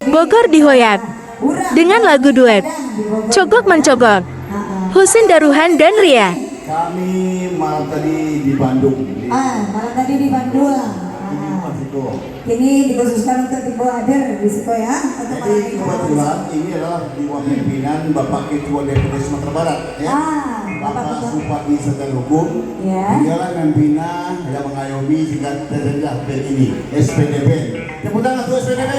Bogor dihoyak dengan lagu duet Cogok Mencogok, Husin Daruhan dan Ria. Kami malam tadi di Bandung. Malam tadi di Bandung. Ini dikhususkan untuk Ibu Hadir di situ ya. Jadi kebetulan ini adalah di bawah pimpinan Bapak Ketua DPD Sumatera Barat ya. Bapak Supadi Segan Hukum. Ya. Dialah yang membina, yang mengayomi sehingga terjadilah band ini, SPDB. Tepuk tangan untuk SPDB.